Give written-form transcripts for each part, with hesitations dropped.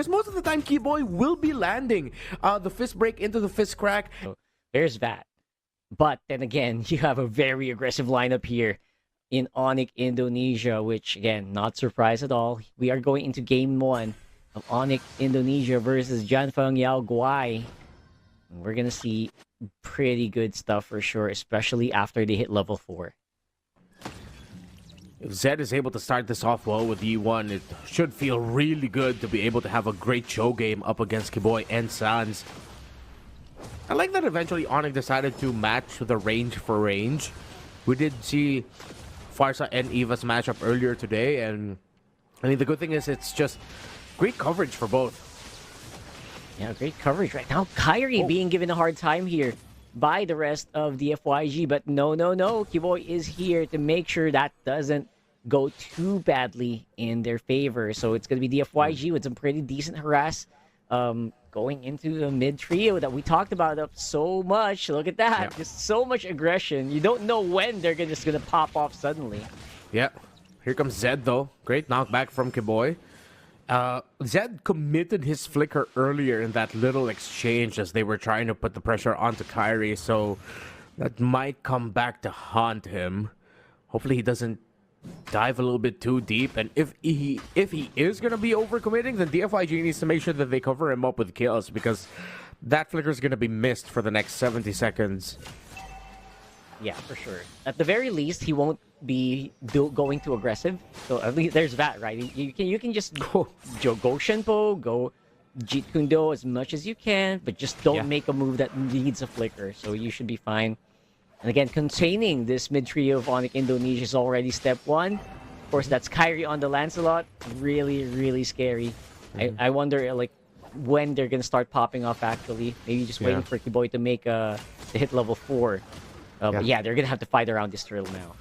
Because most of the time, Keyboy will be landing the fist break into the fist crack. So there's that. But then again, you have a very aggressive lineup here in ONIC Indonesia, which again, not surprised at all. We are going into game 1 of ONIC Indonesia versus DianFengYaoGuai. We're gonna see pretty good stuff for sure, especially after they hit level 4. If Zed is able to start this off well with E1, it should feel really good to be able to have a great show game up against Keyboy and Sans. I like that eventually ONIC decided to match the range for range. We did see Farsa and Eva's matchup earlier today, and I mean, the good thing is it's just great coverage for both. Yeah, great coverage right now. Kyrie being given a hard time here by the rest of the FYG, but no. Keyboy is here to make sure that doesn't go too badly in their favor. So it's going to be the FYG with some pretty decent harass going into the mid trio that we talked about up so much. Look at that. Yeah. Just so much aggression. You don't know when they're just going to pop off suddenly. Yeah. Here comes Zed, though. Great knockback from Keyboy. Zed committed his flicker earlier in that little exchange as they were trying to put the pressure onto Kyrie, so that might come back to haunt him. Hopefully he doesn't dive a little bit too deep, and if he is going to be overcommitting, then DFIG needs to make sure that they cover him up with kills, because that flicker is going to be missed for the next 70 seconds. Yeah, for sure. At the very least, he won't be going too aggressive. So at least there's that, right? You can just go Shenpo, go Jeet Kune Do as much as you can, but just don't make a move that needs a flicker. So you should be fine. And again, containing this mid trio of ONIC Indonesia is already step 1. Of course, that's Kyrie on the Lancelot. Really scary. I wonder like when they're gonna start popping off. Actually, maybe just waiting for Keyboy to make to hit level 4. But yeah, they're gonna have to fight around this turtle now.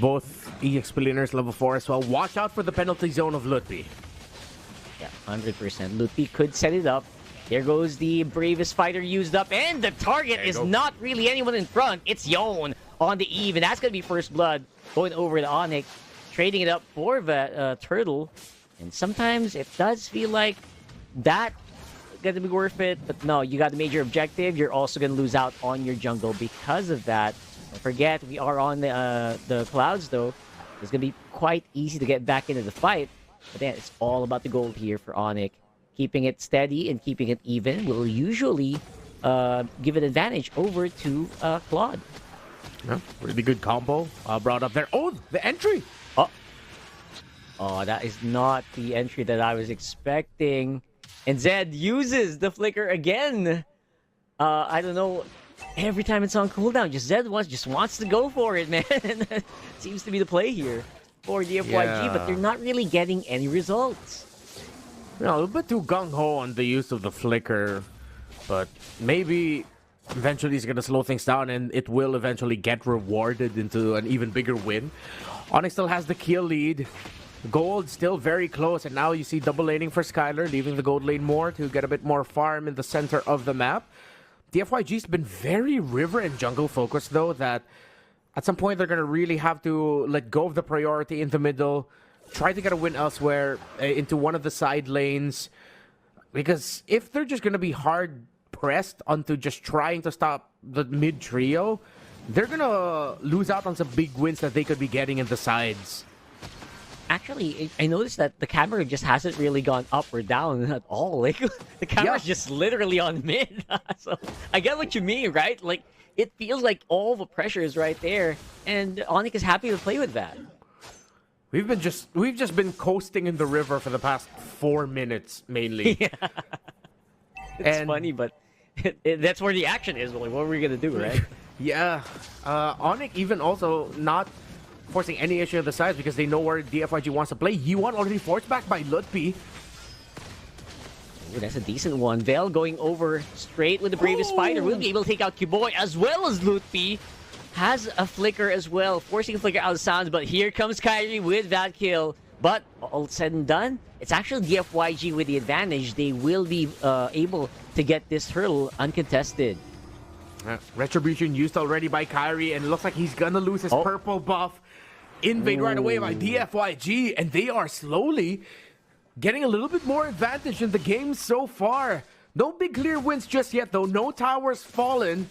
Both EXP leaders level 4 as well. Watch out for the penalty zone of Lutpi. Yeah, 100%. Lutpi could set it up. There goes the bravest fighter used up, and the target is not really anyone in front. It's Yon on the eve, and that's gonna be first blood going over to ONIC, trading it up for the turtle. And sometimes it does feel like that gonna be worth it, but no, you got the major objective. You're also gonna lose out on your jungle because of that. Don't forget, we are on the clouds though. It's gonna be quite easy to get back into the fight, but then it's all about the gold here for ONIC. Keeping it steady and keeping it even will usually give an advantage over to Claude. Yeah, really good combo brought up there. Oh, the entry! Oh, that is not the entry that I was expecting. And Zed uses the flicker again. I don't know. Every time it's on cooldown, Zed just wants to go for it, man. Seems to be the play here for the FYG, but they're not really getting any results. You know, a little bit too gung-ho on the use of the flicker, but maybe eventually he's going to slow things down and it will eventually get rewarded into an even bigger win. ONIC still has the kill lead. Gold still very close, and now you see double laning for Skylar, leaving the gold lane more to get a bit more farm in the center of the map. The FYG's been very river and jungle focused though, that at some point they're going to really have to let go of the priority in the middle, try to get a win elsewhere into one of the side lanes, because if they're just going to be hard pressed onto just trying to stop the mid trio, they're going to lose out on some big wins that they could be getting in the sides. Actually, I noticed that the camera just hasn't really gone up or down at all. Like, the camera's just literally on mid. So, I get what you mean, right? Like, it feels like all the pressure is right there, and ONIC is happy to play with that. We've just been coasting in the river for the past 4 minutes, mainly. Yeah. It's funny, but that's where the action is. Like, what are we gonna do, right? Yeah. ONIC even also not forcing any issue of the sides because they know where DFIG wants to play. Yuan already forced back by Lutpi. Ooh, that's a decent one. Vale going over straight with the bravest fighter. Will be able to take out Keyboy as well as Lutpi. Has a flicker as well, forcing a flicker out of sounds, but here comes Kyrie with that kill. But all said and done, it's actually DFYG with the advantage. They will be able to get this hurdle uncontested. Retribution used already by Kyrie, and it looks like he's gonna lose his purple buff. Invade right away by DFYG, and they are slowly getting a little bit more advantage in the game so far. No big clear wins just yet, though. No towers fallen.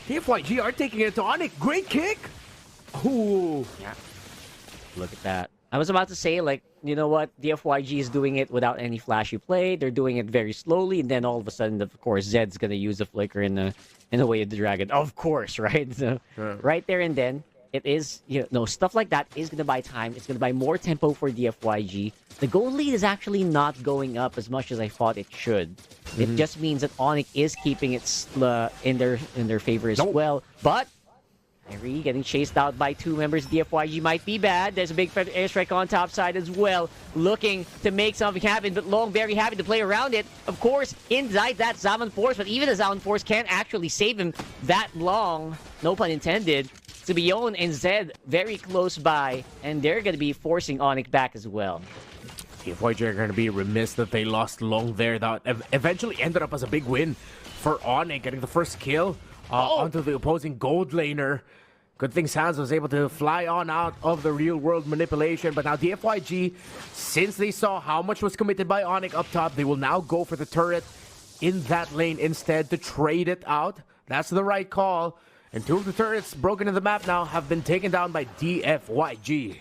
DFYG are taking it to ONIC. Great kick. Ooh. Yeah. Look at that. I was about to say, like, you know what? DFYG is doing it without any flashy play. They're doing it very slowly, and then all of a sudden, of course, Zed's gonna use the flicker in the way of the dragon. Of course, right? So, right there and then, it is, stuff like that is gonna buy time. It's gonna buy more tempo for DFYG. The goal lead is actually not going up as much as I thought it should. It just means that ONIC is keeping it in their favor as well. But Dari getting chased out by 2 members. DFYG might be bad. There's a big airstrike on top side as well. Looking to make something happen, but Long very happy to play around it. Of course, inside that Zaman Force, but even the Zaman Force can't actually save him that long. No pun intended. To Bion and Zed very close by, and they're going to be forcing ONIC back as well. DFYG are going to be remiss that they lost Long there. That eventually ended up as a big win for ONIC, getting the first kill onto the opposing gold laner. Good thing Sans was able to fly on out of the real-world manipulation. But now DFYG, since they saw how much was committed by ONIC up top, they will now go for the turret in that lane instead to trade it out. That's the right call. And 2 of the turrets broken in the map now have been taken down by DFYG.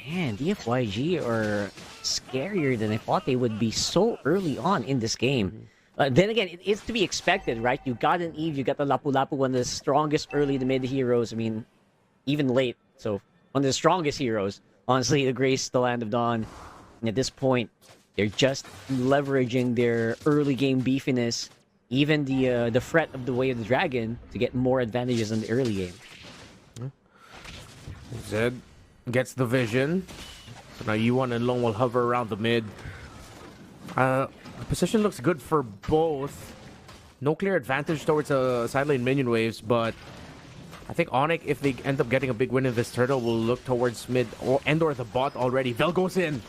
Man, DFYG are scarier than I thought they would be so early on in this game. Then again, it is to be expected, right? You got an Eve, you got the Lapu Lapu, one of the strongest early to mid heroes. I mean, even late. So, one of the strongest heroes. Honestly, to grace the Land of Dawn. And at this point, they're just leveraging their early game beefiness, even the threat of the Way of the Dragon, to get more advantages in the early game. Zed gets the vision. So now Yuan and Long will hover around the mid. The position looks good for both. No clear advantage towards side lane minion waves, but I think ONIC, if they end up getting a big win in this turtle, will look towards mid or the bot already. Vel goes in.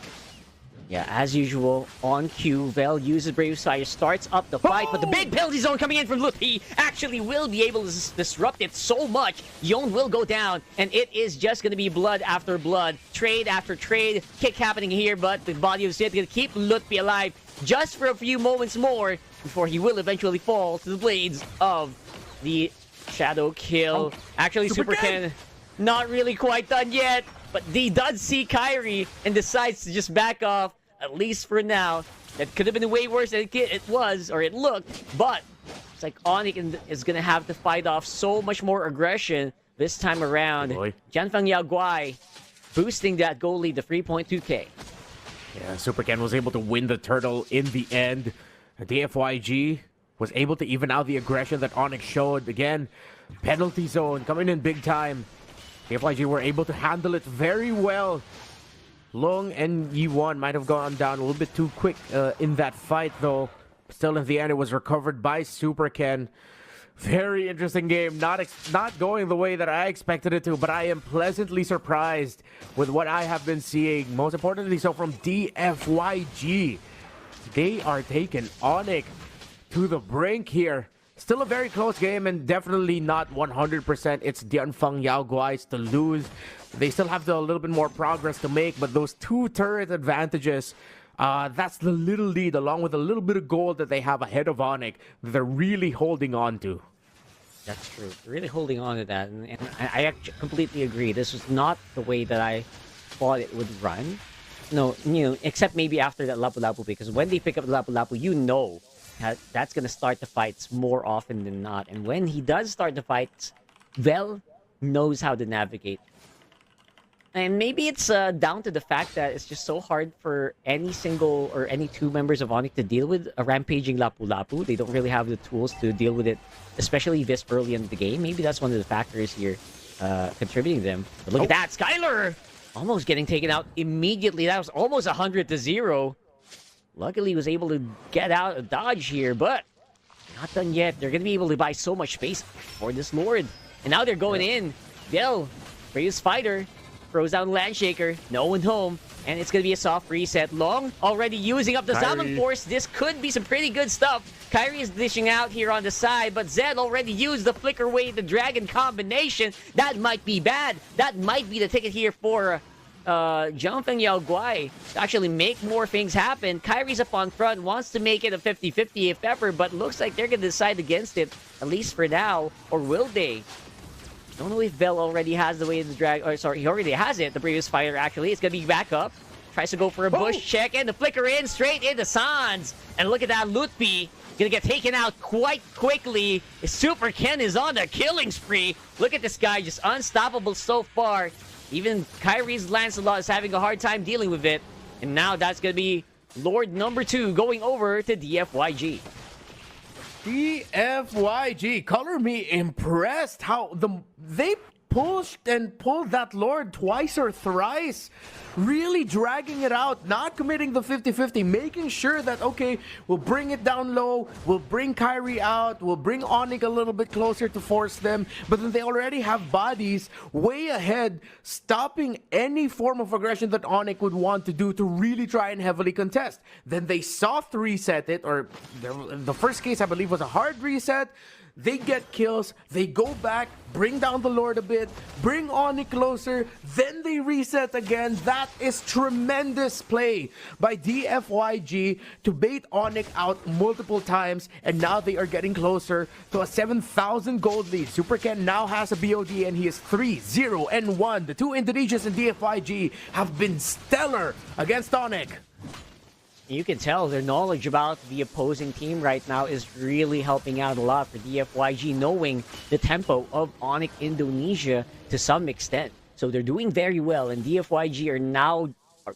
Yeah, as usual, on cue, Vel uses Brave Fire, starts up the fight, but the big penalty zone coming in from Luthi actually will be able to disrupt it so much. Yon will go down, and it is just going to be blood after blood, trade after trade, kick happening here, but the body of Sid going to keep Luthi alive just for a few moments more before he will eventually fall to the blades of the Shadow Kill. Actually, Super Ken not really quite done yet, but he does see Kyrie and decides to just back off, at least for now. That could have been way worse than it was, or it looked, but it's like ONIC is going to have to fight off so much more aggression this time around. DianFengYaoGuai boosting that goal lead to 3.2k. Yeah, Super Ken was able to win the turtle in the end. DFYG was able to even out the aggression that ONIC showed. Again, penalty zone coming in big time. DFYG were able to handle it very well. Long and Yi1 might have gone down a little bit too quick in that fight, though. Still, in the end, it was recovered by Super Ken. Very interesting game. Not going the way that I expected it to, but I am pleasantly surprised with what I have been seeing. Most importantly, so from DFYG. They are taking ONIC to the brink here. Still a very close game and definitely not 100%. It's DianFengYaoGuai's to lose. They still have a little bit more progress to make, but those 2 turret advantages, that's the little lead, along with a little bit of gold that they have ahead of ONIC that they're really holding on to. That's true. Really holding on to that. And I completely agree. This was not the way that I thought it would run. No, except maybe after that Lapu Lapu, because when they pick up the Lapu Lapu, that's going to start the fights more often than not. And when he does start the fights, Vel knows how to navigate. And maybe it's down to the fact that it's just so hard for any single or any 2 members of ONIC to deal with a rampaging Lapu Lapu. They don't really have the tools to deal with it, especially this early in the game. Maybe that's one of the factors here contributing them. But look at that, Skylar! Almost getting taken out immediately. That was almost 100-0. Luckily, he was able to get out of dodge here, but not done yet. They're going to be able to buy so much space for this Lord. And now they're going in. Dell, Freya's fighter, throws down Landshaker. No one home. And it's going to be a soft reset. Long already using up the Zaman Force. This could be some pretty good stuff. Kyrie is dishing out here on the side, but Zed already used the Flicker Way, the Dragon combination. That might be bad. That might be the ticket here for DianFengYaoGuai to actually make more things happen. Kyrie's up on front, wants to make it a 50-50 if ever, but looks like they're going to decide against it, at least for now. Or will they? Don't know if Bell already has the way to drag. Or sorry, he already has it. The previous fighter actually. It's going to be back up. Tries to go for a bush check and the flicker in straight into Sans. And look at that Lutfi. Gonna get taken out quite quickly. Super Ken is on the killing spree. Look at this guy, just unstoppable so far. Even Kyrie's Lancelot is having a hard time dealing with it. And now that's gonna be Lord number 2 going over to DFYG. DFYG, color me impressed how they pushed and pulled that Lord twice or thrice, really dragging it out, not committing the 50-50, making sure that, okay, we'll bring it down low, we'll bring Kyrie out, we'll bring ONIC a little bit closer to force them, but then they already have bodies way ahead, stopping any form of aggression that ONIC would want to do to really try and heavily contest. Then they soft reset it, or the first case I believe was a hard reset. They get kills, they go back, bring down the Lord a bit, bring ONIC closer, then they reset again. That is tremendous play by DFYG to bait ONIC out multiple times, and now they are getting closer to a 7,000 gold lead. Super Ken now has a BOD and he is 3-0-1. The two Indonesians in DFYG have been stellar against ONIC. You can tell their knowledge about the opposing team right now is really helping out a lot for DFYG, knowing the tempo of ONIC Indonesia to some extent. So they're doing very well, and DFYG are now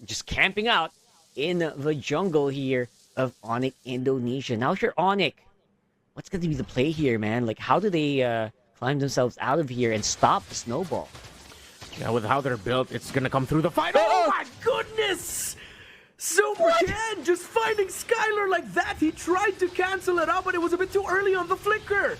just camping out in the jungle here of ONIC Indonesia. Now if you're ONIC, what's going to be the play here, man? Like, how do they climb themselves out of here and stop the snowball? Yeah, with how they're built, it's going to come through the fight. Oh my goodness! Super Ken just finding Skylar like that. He tried to cancel it out, but it was a bit too early on the flicker.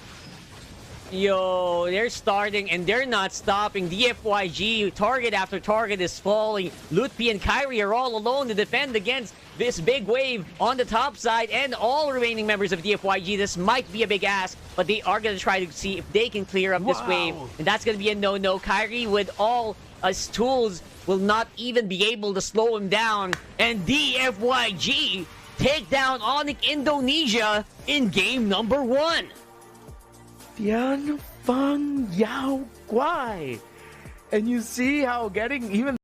Yo, they're starting and they're not stopping. DFYG, target after target is falling. Lutfi and Kyrie are all alone to defend against this big wave on the top side, and all remaining members of DFYG. This might be a big ask, but they are going to try to see if they can clear up this wave. And that's going to be a no-no. Kyrie, with all his tools, will not even be able to slow him down. And DFYG take down ONIC Indonesia in game number 1. DianFengYaoGuai. And you see how getting even